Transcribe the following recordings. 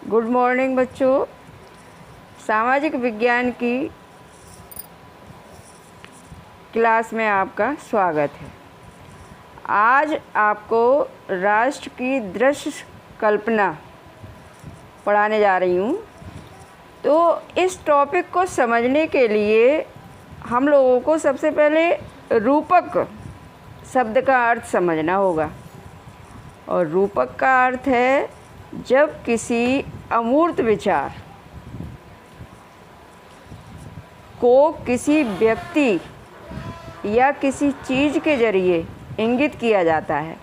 Good morning बच्चों। सामाजिक विज्ञान की क्लास में आपका स्वागत है। आज आपको राष्ट्र की दृश्य कल्पना पढ़ाने जा रही हूँ। तो इस टॉपिक को समझने के लिए हम लोगों को सबसे पहले रूपक शब्द का अर्थ समझना होगा। और रूपक का अर्थ है जब किसी अमूर्त विचार को किसी व्यक्ति या किसी चीज़ के जरिए इंगित किया जाता है।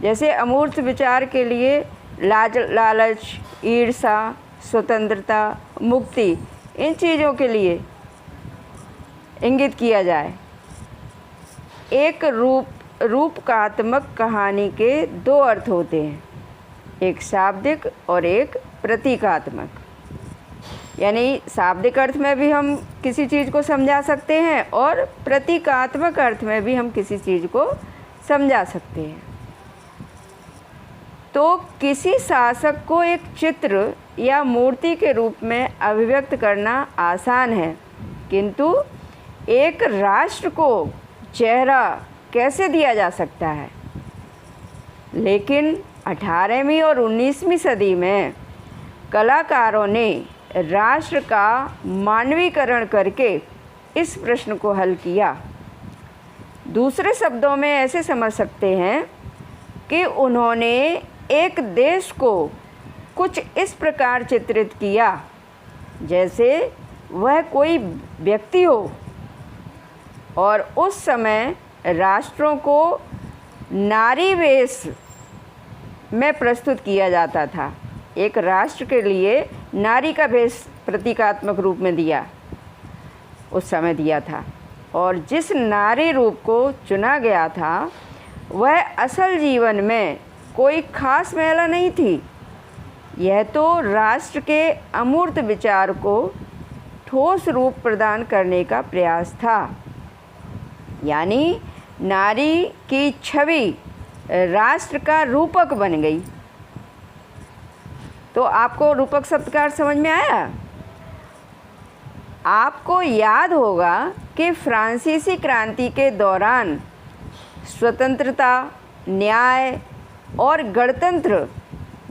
जैसे अमूर्त विचार के लिए लालच, ईर्ष्या, स्वतंत्रता, मुक्ति, इन चीज़ों के लिए इंगित किया जाए। एक रूपकात्मक कहानी के दो अर्थ होते हैं, एक शाब्दिक और एक प्रतीकात्मक। यानी शाब्दिक अर्थ में भी हम किसी चीज़ को समझा सकते हैं और प्रतीकात्मक अर्थ में भी हम किसी चीज़ को समझा सकते हैं। तो किसी शासक को एक चित्र या मूर्ति के रूप में अभिव्यक्त करना आसान है, किंतु एक राष्ट्र को चेहरा कैसे दिया जा सकता है। लेकिन 18वीं और 19वीं सदी में कलाकारों ने राष्ट्र का मानवीकरण करके इस प्रश्न को हल किया। दूसरे शब्दों में ऐसे समझ सकते हैं कि उन्होंने एक देश को कुछ इस प्रकार चित्रित किया जैसे वह कोई व्यक्ति हो। और उस समय राष्ट्रों को नारी वेश में प्रस्तुत किया जाता था। एक राष्ट्र के लिए नारी का भेष प्रतीकात्मक रूप में उस समय दिया था। और जिस नारी रूप को चुना गया था वह असल जीवन में कोई खास महिला नहीं थी। यह तो राष्ट्र के अमूर्त विचार को ठोस रूप प्रदान करने का प्रयास था। यानी नारी की छवि राष्ट्र का रूपक बन गई। तो आपको रूपक शब्द का अर्थ समझ में आया? आपको याद होगा कि फ्रांसीसी क्रांति के दौरान स्वतंत्रता, न्याय और गणतंत्र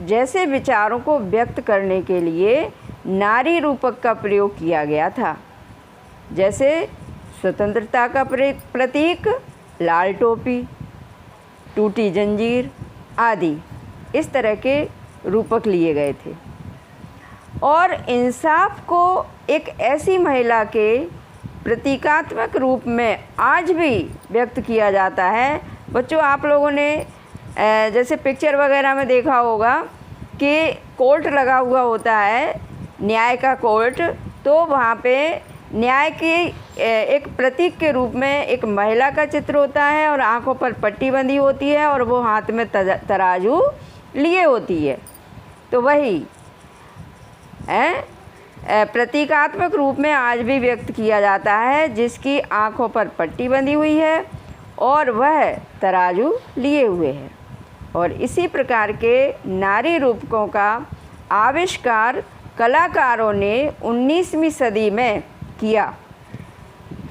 जैसे विचारों को व्यक्त करने के लिए नारी रूपक का प्रयोग किया गया था। जैसे स्वतंत्रता का प्रतीक लाल टोपी, टूटी जंजीर आदि इस तरह के रूपक लिए गए थे। और इंसाफ को एक ऐसी महिला के प्रतीकात्मक रूप में आज भी व्यक्त किया जाता है। बच्चों, आप लोगों ने जैसे पिक्चर वगैरह में देखा होगा कि कोर्ट लगा हुआ होता है, न्याय का कोर्ट। तो वहाँ पे न्याय के एक प्रतीक के रूप में एक महिला का चित्र होता है और आंखों पर पट्टी बंधी होती है और वो हाथ में तराजू लिए होती है। तो वही प्रतीकात्मक रूप में आज भी व्यक्त किया जाता है, जिसकी आंखों पर पट्टी बंधी हुई है और वह तराजू लिए हुए है। और इसी प्रकार के नारी रूपकों का आविष्कार कलाकारों ने 19वीं सदी में किया।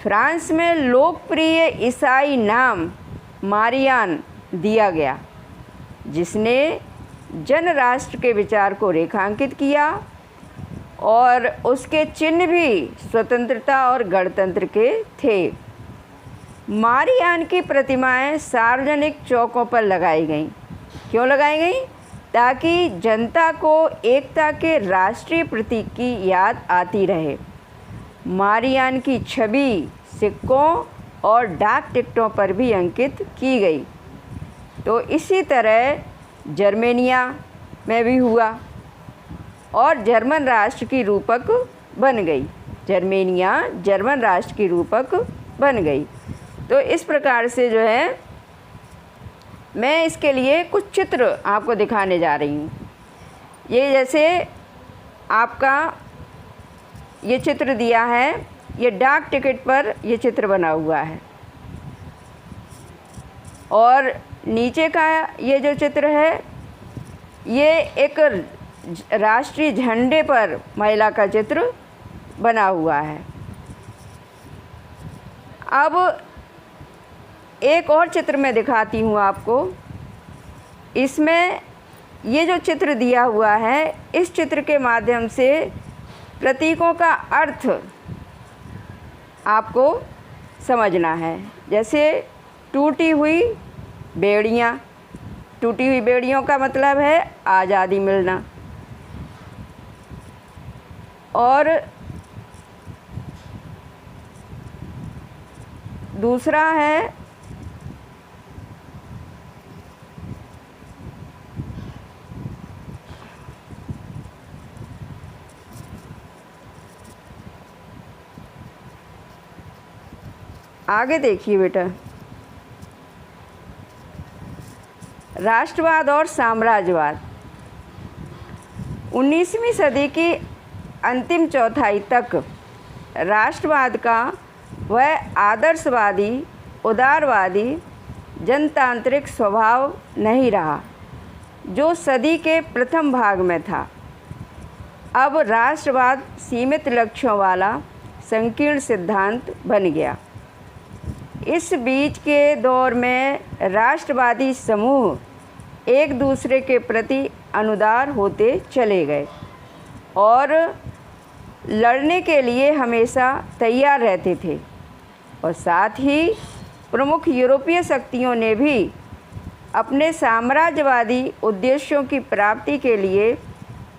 फ्रांस में लोकप्रिय ईसाई नाम मारियान दिया गया, जिसने जन राष्ट्र के विचार को रेखांकित किया और उसके चिन्ह भी स्वतंत्रता और गणतंत्र के थे। मारियान की प्रतिमाएं सार्वजनिक चौकों पर लगाई गईं। क्यों लगाई गईं? ताकि जनता को एकता के राष्ट्रीय प्रतीक की याद आती रहे। मारियान की छवि सिक्कों और डाक टिकटों पर भी अंकित की गई। तो इसी तरह जर्मेनिया में भी हुआ और जर्मन राष्ट्र की रूपक बन गई। जर्मेनिया जर्मन राष्ट्र की रूपक बन गई। तो इस प्रकार से जो है मैं इसके लिए कुछ चित्र आपको दिखाने जा रही हूँ। ये जैसे आपका ये चित्र दिया है, ये डाक टिकट पर ये चित्र बना हुआ है। और नीचे का ये जो चित्र है ये एक राष्ट्रीय झंडे पर महिला का चित्र बना हुआ है। अब एक और चित्र मैं दिखाती हूँ आपको। इसमें ये जो चित्र दिया हुआ है, इस चित्र के माध्यम से प्रतीकों का अर्थ आपको समझना है। जैसे टूटी हुई बेड़ियाँ, टूटी हुई बेड़ियों का मतलब है आज़ादी मिलना। और दूसरा है आगे देखिए बेटा, राष्ट्रवाद और साम्राज्यवाद। 19वीं सदी की अंतिम चौथाई तक राष्ट्रवाद का वह आदर्शवादी, उदारवादी, जनतांत्रिक स्वभाव नहीं रहा जो सदी के प्रथम भाग में था। अब राष्ट्रवाद सीमित लक्ष्यों वाला संकीर्ण सिद्धांत बन गया। इस बीच के दौर में राष्ट्रवादी समूह एक दूसरे के प्रति अनुदार होते चले गए और लड़ने के लिए हमेशा तैयार रहते थे। और साथ ही प्रमुख यूरोपीय शक्तियों ने भी अपने साम्राज्यवादी उद्देश्यों की प्राप्ति के लिए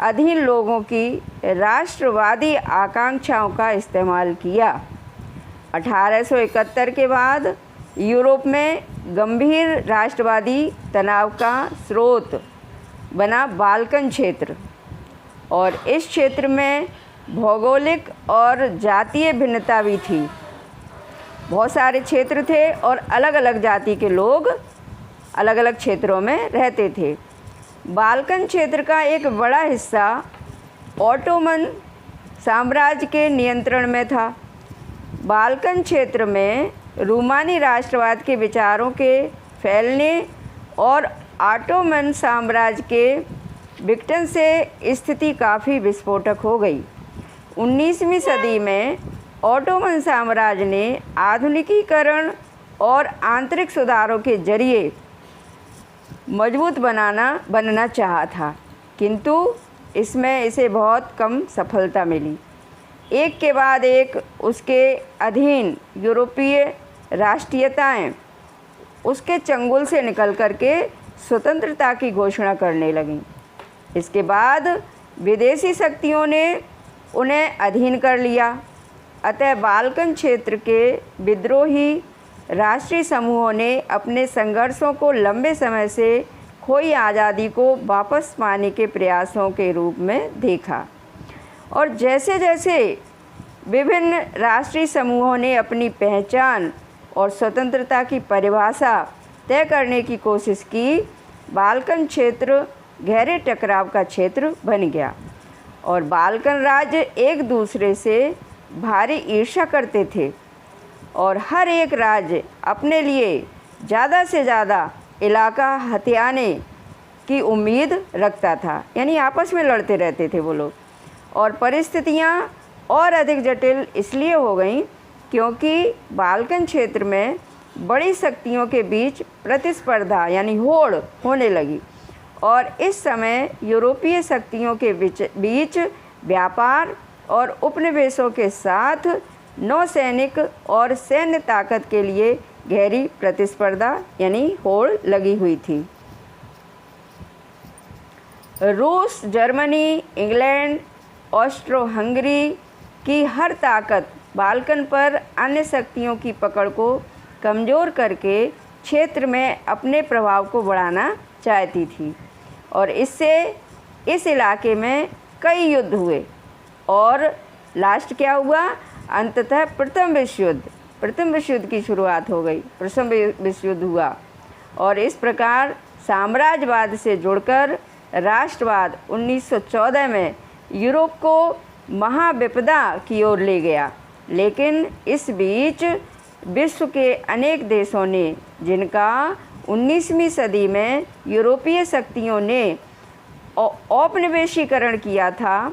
अधीन लोगों की राष्ट्रवादी आकांक्षाओं का इस्तेमाल किया। 1871 के बाद यूरोप में गंभीर राष्ट्रवादी तनाव का स्रोत बना बाल्कन क्षेत्र, और इस क्षेत्र में भौगोलिक और जातीय भिन्नता भी थी। बहुत सारे क्षेत्र थे और अलग अलग जाति के लोग अलग अलग क्षेत्रों में रहते थे। बाल्कन क्षेत्र का एक बड़ा हिस्सा ऑटोमन साम्राज्य के नियंत्रण में था। बाल्कन क्षेत्र में रूमानी राष्ट्रवाद के विचारों के फैलने और ऑटोमन साम्राज्य के विघटन से स्थिति काफ़ी विस्फोटक हो गई। 19वीं सदी में ऑटोमन साम्राज्य ने आधुनिकीकरण और आंतरिक सुधारों के जरिए मजबूत बनना चाहा था, किंतु इसमें इसे बहुत कम सफलता मिली। एक के बाद एक उसके अधीन यूरोपीय राष्ट्रीयताएं उसके चंगुल से निकल करके स्वतंत्रता की घोषणा करने लगीं। इसके बाद विदेशी शक्तियों ने उन्हें अधीन कर लिया। अतः बाल्कन क्षेत्र के विद्रोही राष्ट्रीय समूहों ने अपने संघर्षों को लंबे समय से खोई आज़ादी को वापस पाने के प्रयासों के रूप में देखा। और जैसे जैसे विभिन्न राष्ट्रीय समूहों ने अपनी पहचान और स्वतंत्रता की परिभाषा तय करने की कोशिश की, बाल्कन क्षेत्र गहरे टकराव का क्षेत्र बन गया और बाल्कन राज्य एक दूसरे से भारी ईर्ष्या करते थे और हर एक राज्य अपने लिए ज़्यादा से ज़्यादा इलाका हथियाने की उम्मीद रखता था। यानी आपस में लड़ते रहते थे वो लोग। और परिस्थितियाँ और अधिक जटिल इसलिए हो गई क्योंकि बाल्कन क्षेत्र में बड़ी शक्तियों के बीच प्रतिस्पर्धा यानी होड़ होने लगी और इस समय यूरोपीय शक्तियों के बीच व्यापार और उपनिवेशों के साथ नौसैनिक और सैन्य ताकत के लिए गहरी प्रतिस्पर्धा यानी होड़ लगी हुई थी। रूस, जर्मनी, इंग्लैंड, ऑस्ट्रो हंगरी की हर ताकत बाल्कन पर अन्य शक्तियों की पकड़ को कमज़ोर करके क्षेत्र में अपने प्रभाव को बढ़ाना चाहती थी और इससे इस इलाके में कई युद्ध हुए और लास्ट क्या हुआ, अंततः प्रथम विश्व युद्ध की शुरुआत हो गई। प्रथम विश्व युद्ध हुआ और इस प्रकार साम्राज्यवाद से जुड़कर राष्ट्रवाद 1914 में यूरोप को महाविपदा की ओर ले गया। लेकिन इस बीच विश्व के अनेक देशों ने, जिनका 19वीं सदी में यूरोपीय शक्तियों ने औपनिवेशीकरण किया था,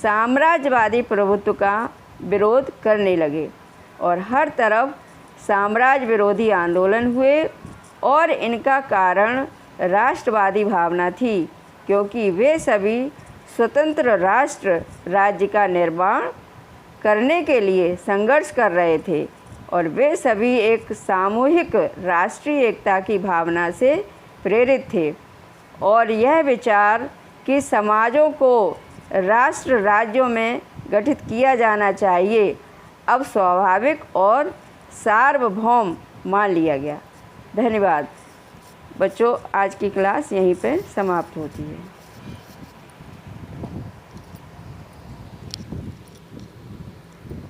साम्राज्यवादी प्रभुत्व का विरोध करने लगे और हर तरफ साम्राज्य विरोधी आंदोलन हुए और इनका कारण राष्ट्रवादी भावना थी, क्योंकि वे सभी स्वतंत्र राष्ट्र राज्य का निर्माण करने के लिए संघर्ष कर रहे थे और वे सभी एक सामूहिक राष्ट्रीय एकता की भावना से प्रेरित थे और यह विचार कि समाजों को राष्ट्र राज्यों में गठित किया जाना चाहिए अब स्वाभाविक और सार्वभौम मान लिया गया। धन्यवाद बच्चों, आज की क्लास यहीं पर समाप्त होती है।